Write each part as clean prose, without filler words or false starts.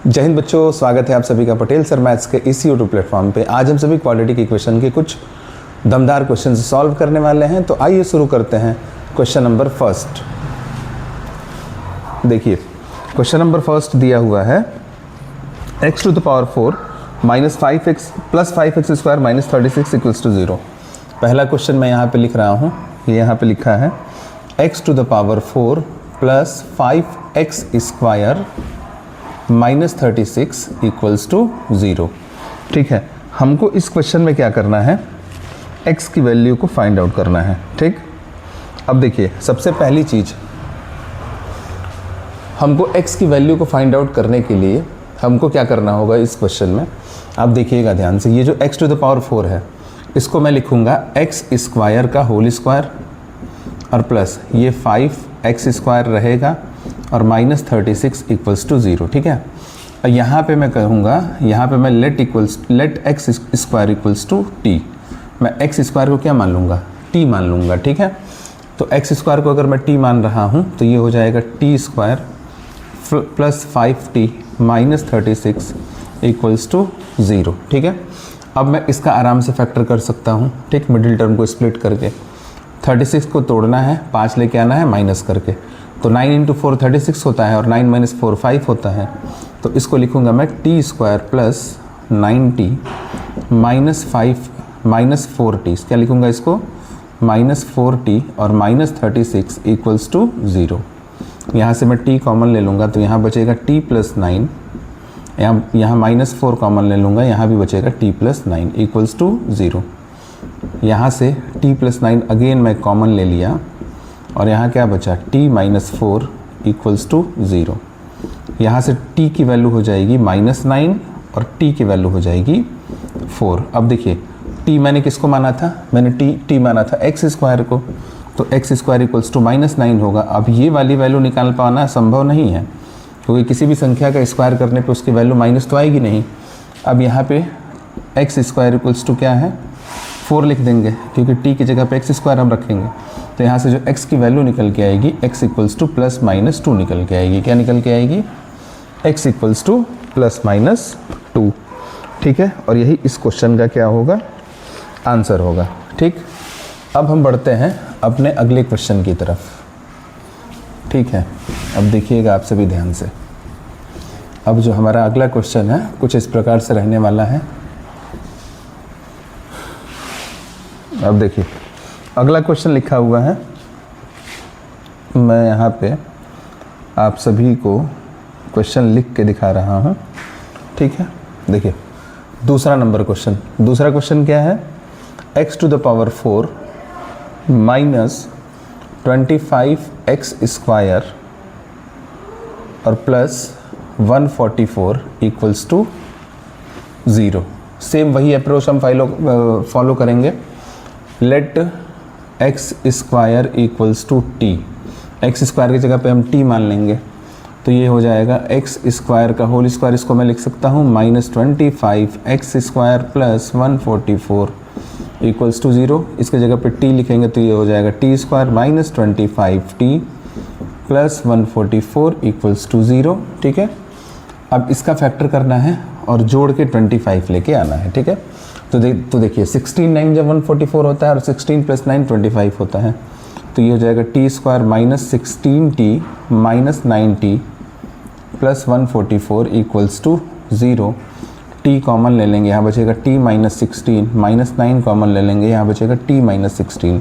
जय हिंद बच्चों, स्वागत है आप सभी का पटेल सर मैथ्स के इसी यूट्यूब प्लेटफॉर्म पे। आज हम सभी क्वाड्रेटिक इक्वेशन के कुछ दमदार क्वेश्चन सॉल्व करने वाले हैं। तो आइए शुरू करते हैं क्वेश्चन नंबर फर्स्ट। देखिए क्वेश्चन नंबर फर्स्ट दिया हुआ है x to the power 4 minus 5x plus 5x square minus 36 equals to 0। पहला क्वेश्चन मैं यहाँ पे लिख रहा हूँ, ये यहाँ पे लिखा है x to the power 4 plus 5x square minus 36 equals to 0। ठीक है, हमको इस क्वेश्चन में क्या करना है, x की वैल्यू को फाइंड आउट करना है। ठीक, अब देखिए सबसे पहली चीज़, हमको x की वैल्यू को फाइंड आउट करने के लिए हमको क्या करना होगा इस क्वेश्चन में, आप देखिएगा ध्यान से। ये जो x टू द पावर 4 है इसको मैं लिखूँगा x स्क्वायर का होल स्क्वायर और प्लस ये 5x स्क्वायर रहेगा और माइनस 36 इक्वल्स टू 0। ठीक है, और यहाँ पे मैं कहूँगा, यहाँ पे मैं let X square equals to T. मैं एक्स स्क्वायर को क्या मान लूँगा, टी मान लूँगा। ठीक है, तो एक्स स्क्वायर को अगर मैं टी मान रहा हूँ तो ये हो जाएगा T square plus 5t minus 36 equals to 0। ठीक है, अब मैं इसका आराम से फैक्टर कर सकता हूँ। ठीक, मिडिल टर्म को स्प्लिट करके 36 को तोड़ना है, 5 लेके आना है माइनस करके, तो 9 इंटू 4 36 होता है और 9 माइनस 4 5 होता है। तो इसको लिखूँगा मैं T square plus 9t minus 5 minus 4t, क्या लिखूँगा इसको, माइनस 4t और माइनस 36 इक्वल्स टू 0। यहाँ से मैं t कॉमन ले लूँगा तो यहाँ बचेगा t प्लस 9, यहाँ माइनस 4 कॉमन ले लूँगा, यहाँ भी बचेगा t प्लस 9 इक्वल्स टू 0। यहाँ से t प्लस 9 अगेन मैं कॉमन ले लिया और यहाँ क्या बचा, t माइनस 4 इक्वल्स टू 0। यहाँ से t की वैल्यू हो जाएगी माइनस 9 और t की वैल्यू हो जाएगी 4। अब देखिए t मैंने किसको माना था, मैंने t माना था x स्क्वायर को, तो x square equals to minus 9 होगा। अब ये वाली वैल्यू निकाल पाना संभव नहीं है क्योंकि किसी भी संख्या का स्क्वायर करने पे उसकी वैल्यू माइनस तो आएगी नहीं। अब यहाँ पे x स्क्वायर इक्वल्स टू क्या है, 4 लिख देंगे क्योंकि t की जगह पे x स्क्वायर हम रखेंगे। तो यहाँ से जो x की वैल्यू निकल के आएगी x equals two plus minus 2 निकल के आएगी। क्या निकल के आएगी, x equals two plus minus 2। ठीक है, और यही इस क्वेश्चन का क्या होगा, आंसर होगा। ठीक, अब हम बढ़ते हैं अपने अगले क्वेश्चन की तरफ। ठीक है, अब देखिएगा आप सभी ध्यान से। अब जो हमारा अगला क्वेश्चन है कुछ इस प्रकार से रहने वाला है। अब देखिए अगला क्वेश्चन लिखा हुआ है, मैं यहाँ पे आप सभी को क्वेश्चन लिख के दिखा रहा हूँ। ठीक है, देखिए दूसरा नंबर क्वेश्चन, दूसरा क्वेश्चन क्या है, x to the power 4 minus 25x square और प्लस 144 इक्वल्स टू 0। सेम वही अप्रोच हम फॉलो करेंगे। Let X square equals to T, X square की जगह पे हम टी मान लेंगे तो ये हो जाएगा एक्स स्क्वायर का होल स्क्वायर, इसको मैं लिख सकता हूँ minus 25x square plus 144 equals to 0। इसके जगह पे टी लिखेंगे तो ये हो जाएगा T square minus 25t plus 144 equals to 0। ठीक है, अब इसका फैक्टर करना है और जोड़ के 25 लेके आना है। ठीक है, तो देखिए 16 9 जब 144 होता है और 16 प्लस 9 25 होता है, तो ये हो जाएगा T square minus 16t minus 9t plus 144 equals to 0। T common ले लेंगे, यहाँ बचेगा t माइनस 16, माइनस 9 कॉमन ले लेंगे, यहाँ बचेगा t minus 16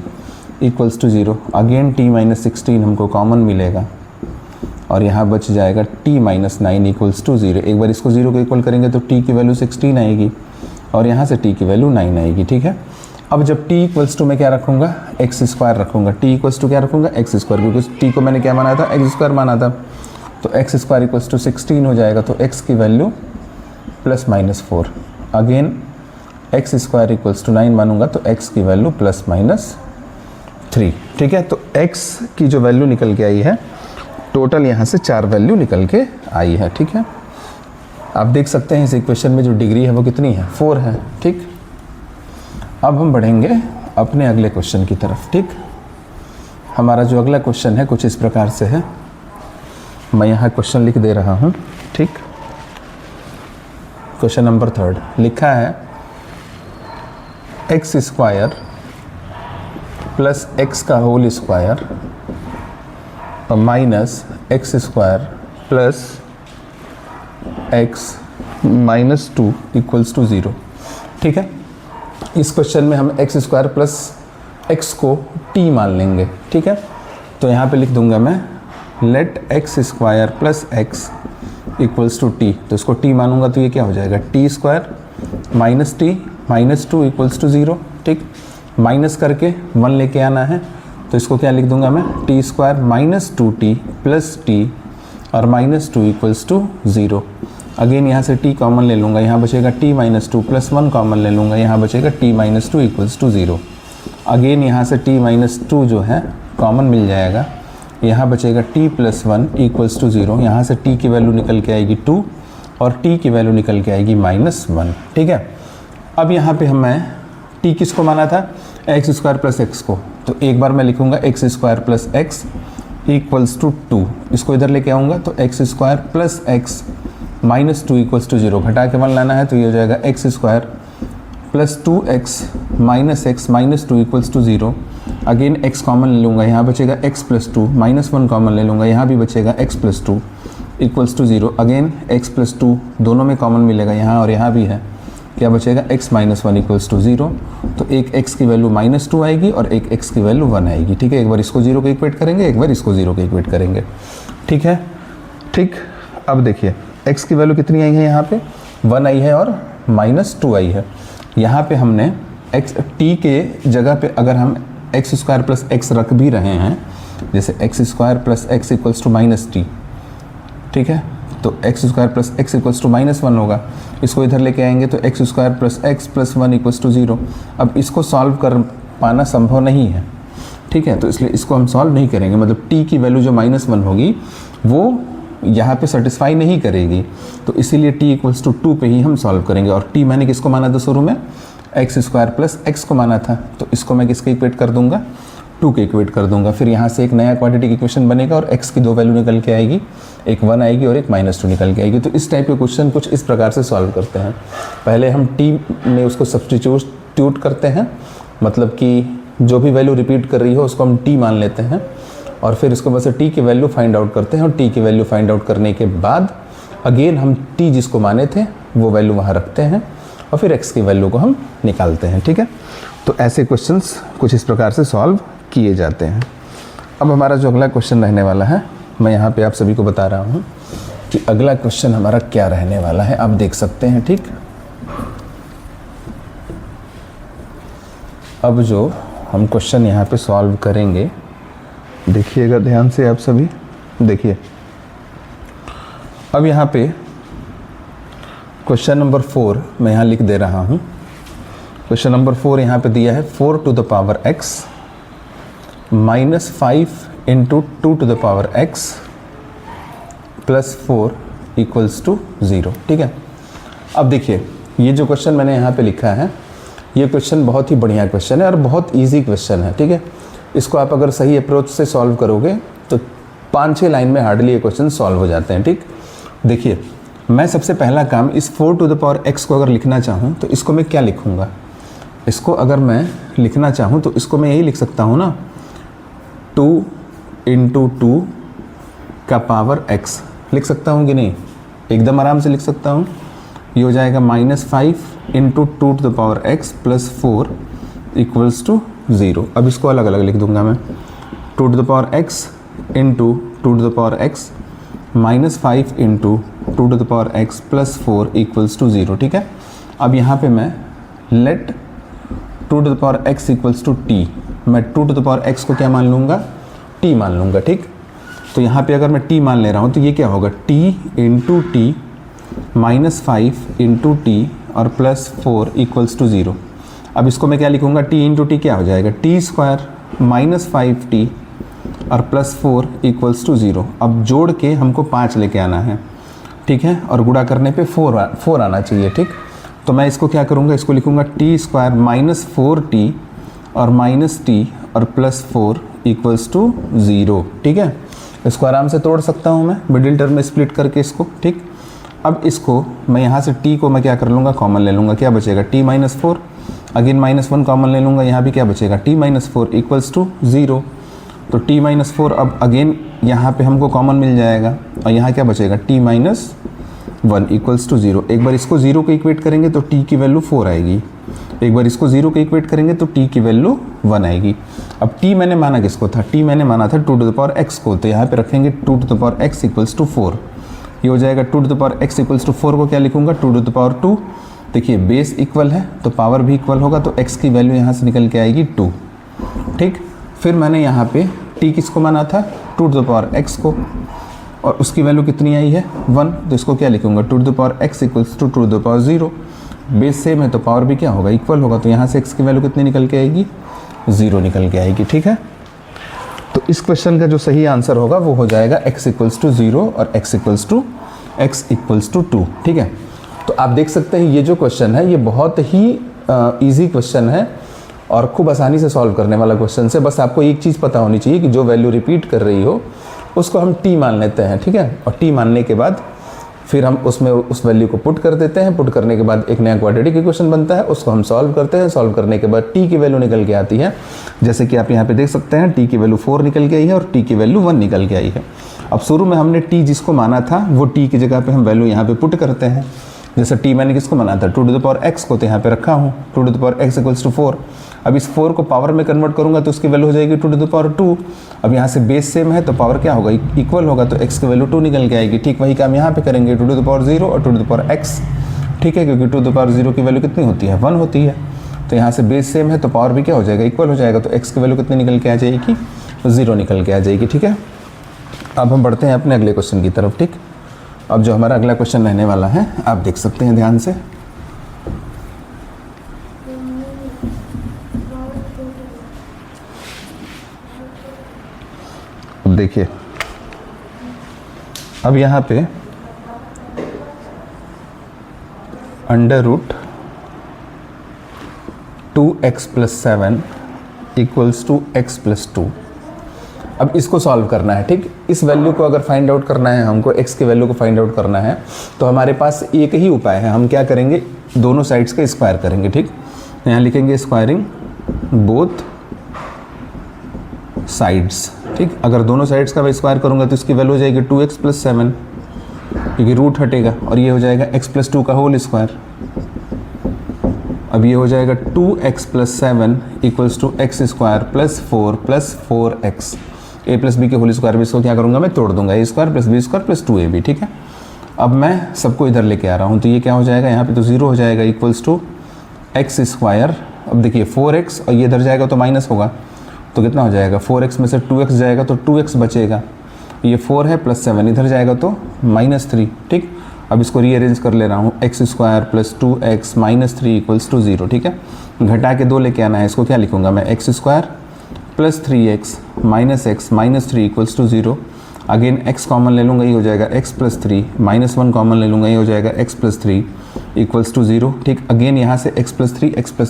equals to 0। Again t minus 16 हमको कॉमन मिलेगा और यहाँ बच जाएगा t माइनस 9 इक्वल्स टू 0। एक बार इसको 0 को इक्वल करेंगे तो t की वैल्यू 16 आएगी और यहाँ से t की वैल्यू 9 आएगी। ठीक है, अब जब t इक्वल्स टू मैं क्या रखूँगा, एक्स स्क्वायर रखूँगा। t इक्वल्स टू क्या रखूँगा, एक्स स्क्वायर, क्योंकि t को मैंने क्या माना था, एक्स स्क्वायर माना था। तो एक्स स्क्वायर इक्वल्स टू 16 हो जाएगा, तो x की value plus minus 4। Again X square equals to 9 मानूंगा तो x की वैल्यू प्लस माइनस 3। ठीक है, तो x की जो वैल्यू निकल के आई है, टोटल यहाँ से 4 वैल्यू निकल के आई है। ठीक है, आप देख सकते हैं इस इक्वेशन में जो डिग्री है वो कितनी है, 4 है। ठीक, अब हम बढ़ेंगे अपने अगले क्वेश्चन की तरफ। ठीक, हमारा जो अगला क्वेश्चन है कुछ इस प्रकार से है, मैं यहाँ क्वेश्चन लिख दे रहा हूँ। ठीक, क्वेश्चन नंबर 3 लिखा है एक्स स्क्वायर प्लस एक्स का होल स्क्वायर और minus X square plus X minus 2 equals to 0। ठीक है, इस क्वेश्चन में हम एक्स स्क्वायर प्लस एक्स को t मान लेंगे। ठीक है, तो यहाँ पे लिख दूंगा मैं let X square plus X equals to T. तो इसको t मानूंगा तो ये क्या हो जाएगा, T square minus T minus 2 equals to 0। ठीक, माइनस करके 1 लेके आना है, तो इसको क्या लिख दूंगा मैं, T square minus 2t plus T और माइनस 2 इक्वल्स टू 0। अगेन यहाँ से t कॉमन ले लूँगा, यहाँ बचेगा t माइनस 2 प्लस 1 कॉमन ले लूँगा, यहाँ बचेगा t minus 2 equals to 0। Again यहाँ से t माइनस 2 जो है कॉमन मिल जाएगा, यहाँ बचेगा t प्लस 1 इक्वल्स टू 0। यहाँ से t की वैल्यू निकल के आएगी 2 और t की वैल्यू निकल के आएगी माइनस 1। ठीक है, अब यहाँ पे मैं t किसको माना था, एक्स स्क्वायर प्लस एक्स को, तो एक बार मैं लिखूँगा X square plus X equals to 2। इसको इधर लेके आऊँगा तो X square plus X minus 2 equals to 0, घटा के 1 लाना है तो ये हो जाएगा X square plus 2x minus 2 equals to 0। Again x common ले लूँगा, यहाँ बचेगा x प्लस 2 माइनस 1 कॉमन ले लूँगा, यहाँ भी बचेगा x plus 2 equals to 0। Again x plus 2 दोनों में कॉमन मिलेगा, यहाँ और यहाँ भी है, क्या बचेगा x माइनस 1 इक्वल्स टू 0। तो एक x की वैल्यू माइनस 2 आएगी और एक x की वैल्यू 1 आएगी। ठीक है, एक बार इसको 0 के इक्वेट करेंगे, एक बार इसको 0 के इक्वेट करेंगे। ठीक है, ठीक, अब देखिए x की वैल्यू कितनी आई है, यहाँ पे 1 आई है और माइनस 2 आई है। यहाँ पे हमने x t के जगह पे अगर हम एक्स स्क्वायर प्लस एक्स रख भी रहे हैं, जैसे X square plus X equals to minus T, ठीक है, तो X square plus X equals to minus 1 होगा। इसको इधर लेके आएंगे तो X square plus X plus 1 equals to 0। अब इसको सॉल्व कर पाना संभव नहीं है। ठीक है, तो इसलिए इसको हम सॉल्व नहीं करेंगे, मतलब t की वैल्यू जो माइनस 1 होगी वो यहाँ पे सेटिस्फाई नहीं करेगी, तो इसीलिए t इक्वल्स टू 2 पे ही हम सॉल्व करेंगे। और t मैंने किसको माना था शुरू में, एक्स स्क्वायर प्लस एक्स को माना था, तो इसको मैं किसके इक्वेट कर दूंगा, 2 के इक्वेट कर दूंगा। फिर यहाँ से एक नया क्वाड्रेटिक इक्वेशन बनेगा और x की 2 वैल्यू निकल के आएगी, एक 1 आएगी और एक माइनस 2 निकल के आएगी। तो इस टाइप के क्वेश्चन कुछ इस प्रकार से सॉल्व करते हैं। पहले हम t में उसको सब्स्टिट्यूट करते हैं, मतलब कि जो भी वैल्यू रिपीट कर रही हो उसको हम t मान लेते हैं, और फिर इसको बस t की वैल्यू फाइंड आउट करते हैं, और t की वैल्यू फाइंड आउट करने के बाद अगेन हम t जिसको माने थे वो वैल्यू वहाँ रखते हैं और फिर x की वैल्यू को हम निकालते हैं। ठीक है, तो ऐसे क्वेश्चंस कुछ इस प्रकार से सॉल्व किए जाते हैं। अब हमारा जो अगला क्वेश्चन रहने वाला है, मैं यहाँ पे आप सभी को बता रहा हूँ कि अगला क्वेश्चन हमारा क्या रहने वाला है, आप देख सकते हैं। ठीक, अब जो हम क्वेश्चन यहाँ पे सॉल्व करेंगे, देखिएगा ध्यान से आप सभी, देखिए अब यहाँ पे क्वेश्चन नंबर 4 मैं यहाँ लिख दे रहा हूँ। क्वेश्चन नंबर 4 यहाँ पे दिया है 4 to the power x minus 5 into 2 to the power x plus 4 equals to 0। ठीक है, अब देखिए ये जो क्वेश्चन मैंने यहाँ पे लिखा है, ये क्वेश्चन बहुत ही बढ़िया क्वेश्चन है और बहुत ईजी क्वेश्चन है। ठीक है, इसको आप अगर सही अप्रोच से सॉल्व करोगे तो 5-6 लाइन में हार्डली ये क्वेश्चन सॉल्व हो जाते हैं। ठीक, देखिए मैं सबसे पहला काम इस 4 टू द पावर x को अगर लिखना चाहूँ तो इसको मैं क्या लिखूँगा, इसको अगर मैं लिखना चाहूँ तो इसको मैं यही लिख सकता हूँ ना, 2 इंटू 2 का पावर x लिख सकता हूँ कि नहीं, एकदम आराम से लिख सकता हूँ। ये हो जाएगा minus 5 into 2 to the power x plus 4 equals to 0। अब इसको अलग अलग लिख दूंगा मैं, 2 to the power x into 2 to the power x minus 5 into 2 to the power x plus 4 equals to 0। ठीक है, अब यहाँ पे मैं let 2 to the power x equals to t, मैं 2 टू द पावर x को क्या मान लूँगा, t मान लूँगा। ठीक, तो यहाँ पे अगर मैं t मान ले रहा हूँ तो ये क्या होगा, t into T minus 5 into T और प्लस 4 इक्वल्स टू 0। अब इसको मैं क्या लिखूँगा, t इंटू टी क्या हो जाएगा, टी स्क्वायर माइनस 5t और प्लस 4 इक्वल्स टू 0। अब जोड़ के हमको 5 लेके आना है, ठीक है, और गुणा करने पे 4 आना चाहिए। ठीक, तो मैं इसको क्या करूँगा, इसको लिखूँगा टी स्क्वायर माइनस 4t और माइनस टी और प्लस 4 इक्वल्स टू 0। ठीक है, इसको आराम से तोड़ सकता हूँ मैं मिडिल टर्म में स्प्लिट करके इसको। ठीक, अब इसको मैं यहाँ से t को मैं क्या कर लूँगा, कॉमन ले लूँगा, क्या बचेगा t माइनस 4, अगेन -1 कॉमन ले लूँगा, यहाँ भी क्या बचेगा t माइनस 4 इक्वल्स टू 0। तो t माइनस 4 अब अगेन यहाँ पे हमको कॉमन मिल जाएगा और यहाँ क्या बचेगा t माइनस 1 इक्वल्स टू 0। एक बार इसको 0 को इक्वेट करेंगे तो t की वैल्यू 4 आएगी, एक बार इसको 0 को इक्वेट करेंगे तो t की वैल्यू 1 आएगी। अब t मैंने माना किसको था, t मैंने माना था 2 टू द पावर x को, तो यहाँ पे रखेंगे 2 to the power x equals to 4। ये हो जाएगा 2 to the power x equals to 4 को क्या लिखूंगा, 2 टू द पावर 2। देखिए बेस इक्वल है तो पावर भी इक्वल होगा, तो x की वैल्यू यहाँ से निकल के आएगी 2। ठीक, फिर मैंने यहाँ पे t किसको माना था, 2 टू द पावर x को, और उसकी वैल्यू कितनी आई है 1, तो इसको क्या लिखूंगा 2 to the power x equals to 2 to the power 0। Base same है तो पावर भी क्या होगा, इक्वल होगा, तो यहाँ से x की वैल्यू कितनी निकल के आएगी, 0 निकल के आएगी। ठीक है, तो इस क्वेश्चन का जो सही आंसर होगा वो हो जाएगा x इक्वल्स टू 0 और x इक्वल्स टू 2। ठीक है, तो आप देख सकते हैं ये जो क्वेश्चन है ये बहुत ही इजी क्वेश्चन है और खूब आसानी से सॉल्व करने वाला क्वेश्चन है। बस आपको एक चीज़ पता होनी चाहिए कि जो वैल्यू रिपीट कर रही हो उसको हम t मान लेते हैं। ठीक है, और t मानने के बाद फिर हम उसमें उस वैल्यू को पुट कर देते हैं, पुट करने के बाद एक नया क्वाड्रेटिक इक्वेशन बनता है, उसको हम सॉल्व करते हैं, सॉल्व करने के बाद t की वैल्यू निकल के आती है। जैसे कि आप यहाँ पे देख सकते हैं t की वैल्यू 4 निकल के आई है और t की वैल्यू 1 निकल के आई है। अब शुरू में हमने t जिसको माना था वो t की जगह पे हम वैल्यू यहाँ पे पुट करते हैं। जैसे t मैंने किसको माना था 2 टू द पावर x को, तो यहाँ पे रखा हूँ 2 to the power x equals to 4। अब इस 4 को पावर में कन्वर्ट करूँगा तो उसकी वैल्यू हो जाएगी 2 टू द पावर 2। अब यहाँ से बेस सेम है तो पावर क्या होगा, इक्वल होगा, तो x की वैल्यू 2 निकल के आएगी। ठीक वही काम यहाँ पे करेंगे 2 टू द पावर 0 और 2 टू द पावर x। ठीक है, क्योंकि 2 टू द पावर 0 की वैल्यू कितनी होती है, 1 होती है, तो यहाँ से बेस सेम है तो पावर भी क्या हो जाएगा, इक्वल हो जाएगा, तो x की वैल्यू कितनी निकल के आ जाएगी, 0 निकल के आ जाएगी। ठीक है, अब हम बढ़ते हैं अपने अगले क्वेश्चन की तरफ। ठीक, अब जो हमारा अगला क्वेश्चन रहने वाला है आप देख सकते हैं ध्यान से। अब देखिए, अब यहाँ पे under root 2x plus 7 equals to x plus 2। अब इसको सॉल्व करना है। ठीक, इस वैल्यू को अगर फाइंड आउट करना है हमको, x की वैल्यू को फाइंड आउट करना है तो हमारे पास एक ही उपाय है, हम क्या करेंगे, दोनों साइड्स का स्क्वायर करेंगे। ठीक, यहाँ लिखेंगे स्क्वायरिंग बोथ साइड्स। ठीक, अगर दोनों साइड्स का मैं स्क्वायर करूँगा तो इसकी वैल्यू हो जाएगी 2x प्लस 7, क्योंकि रूट हटेगा, और ये हो जाएगा x प्लस 2 का होल स्क्वायर। अब ये हो जाएगा 2x plus 7 equals to X square plus 4x। a plus B के होल स्क्वायर में इसको क्या करूँगा, मैं तोड़ दूंगा, a square plus B square plus 2ab। ठीक है, अब मैं सबको इधर लेके आ रहा हूँ, तो ये क्या हो जाएगा, यहाँ पे तो 0 हो जाएगा, इक्वल्स टू एक्स स्क्वायर। अब देखिए 4x और ये इधर जाएगा तो माइनस होगा, तो कितना हो जाएगा, 4x में से 2x जाएगा तो 2x बचेगा, ये 4 है प्लस 7 इधर जाएगा तो -3। ठीक, अब इसको रीअरेंज कर ले रहा हूँ, X square plus 2x minus 3 equals to 0। ठीक है, घटा के 2 लेके आना है, इसको क्या लिखूँगा मैं, X square plus 3x minus X minus 3 equals to 0। Again x common ले लूँगा, ये हो जाएगा x प्लस 3, -1 कॉमन ले लूँगा, ये हो जाएगा x प्लस 3 इक्वल्स टू 0। ठीक, अगेन यहाँ से x प्लस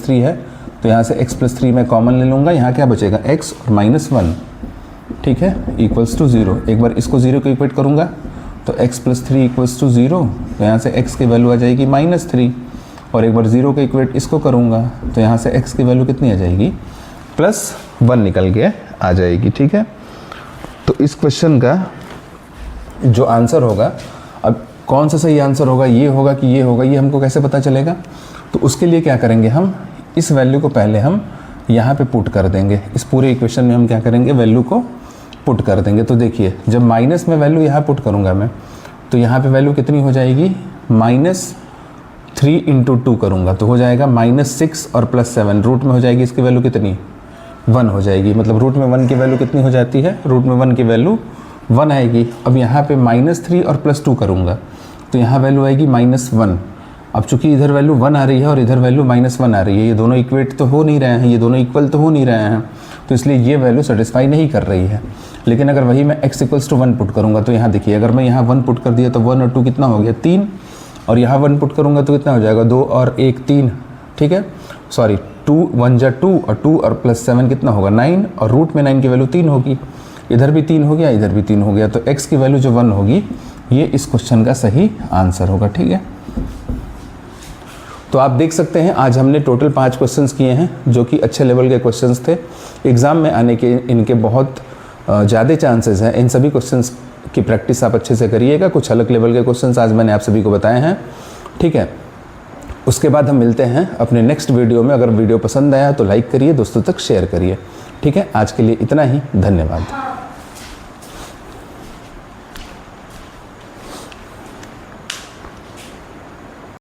3 है तो यहाँ से x प्लस 3 मैं कॉमन ले लूँगा, यहाँ क्या बचेगा x और -1। ठीक है, इक्वल्स टू 0। एक बार इसको 0 को इक्वेट करूँगा तो x प्लस 3 इक्वल्स टू 0, तो यहाँ से x की वैल्यू आ जाएगी -3, और एक बार 0 को इक्वेट इसको करूँगा तो यहाँ से x की वैल्यू कितनी आ जाएगी, +1 निकल के आ जाएगी। ठीक है, तो इस क्वेश्चन का जो आंसर होगा, अब कौन सा सही आंसर होगा, ये होगा कि ये होगा, ये हमको कैसे पता चलेगा, तो उसके लिए क्या करेंगे, हम इस वैल्यू को पहले हम यहाँ पे पुट कर देंगे, इस पूरे इक्वेशन में हम क्या करेंगे, वैल्यू को पुट कर देंगे। तो देखिए जब माइनस में वैल्यू यहाँ पुट करूँगा मैं, तो यहाँ पे वैल्यू कितनी हो जाएगी, -3 इंटू 2 करूँगा तो हो जाएगा -6 और +7, रूट में हो जाएगी इसकी वैल्यू कितनी, 1 हो जाएगी। मतलब रूट में 1 की वैल्यू कितनी हो जाती है, रूट में 1 की वैल्यू 1 आएगी। अब यहाँ पे -3 और +2 करूँगा तो यहाँ वैल्यू आएगी -1। अब चूंकि इधर वैल्यू 1 आ रही है और इधर वैल्यू -1 आ रही है, ये दोनों इक्वेट तो हो नहीं रहे हैं, ये दोनों इक्वल तो हो नहीं रहे हैं, तो इसलिए ये वैल्यू सेटिस्फाई नहीं कर रही है। लेकिन अगर वही मैं x इक्वल्स टू 1 पुट करूँगा तो यहाँ देखिए, अगर मैं यहाँ 1 पुट कर दिया तो 1 और 2 कितना हो गया, 3, और यहाँ 1 पुट करूँगा तो कितना हो जाएगा, 2 और 1 3। ठीक है, सॉरी 2 1 जा 2 और 2 और +7 कितना होगा, 9, और रूट में 9 की वैल्यू 3 होगी, इधर भी 3 हो गया, इधर भी 3 हो गया, तो x की वैल्यू जो 1 होगी ये इस क्वेश्चन का सही आंसर होगा। ठीक है, तो आप देख सकते हैं आज हमने टोटल 5 क्वेश्चंस किए हैं जो कि अच्छे लेवल के क्वेश्चंस थे। एग्ज़ाम में आने के इनके बहुत ज़्यादा चांसेस हैं। इन सभी क्वेश्चंस की प्रैक्टिस आप अच्छे से करिएगा। कुछ अलग लेवल के क्वेश्चंस आज मैंने आप सभी को बताए हैं। ठीक है, उसके बाद हम मिलते हैं अपने नेक्स्ट वीडियो में। अगर वीडियो पसंद आया तो लाइक करिए, दोस्तों तक शेयर करिए। ठीक है, आज के लिए इतना ही, धन्यवाद।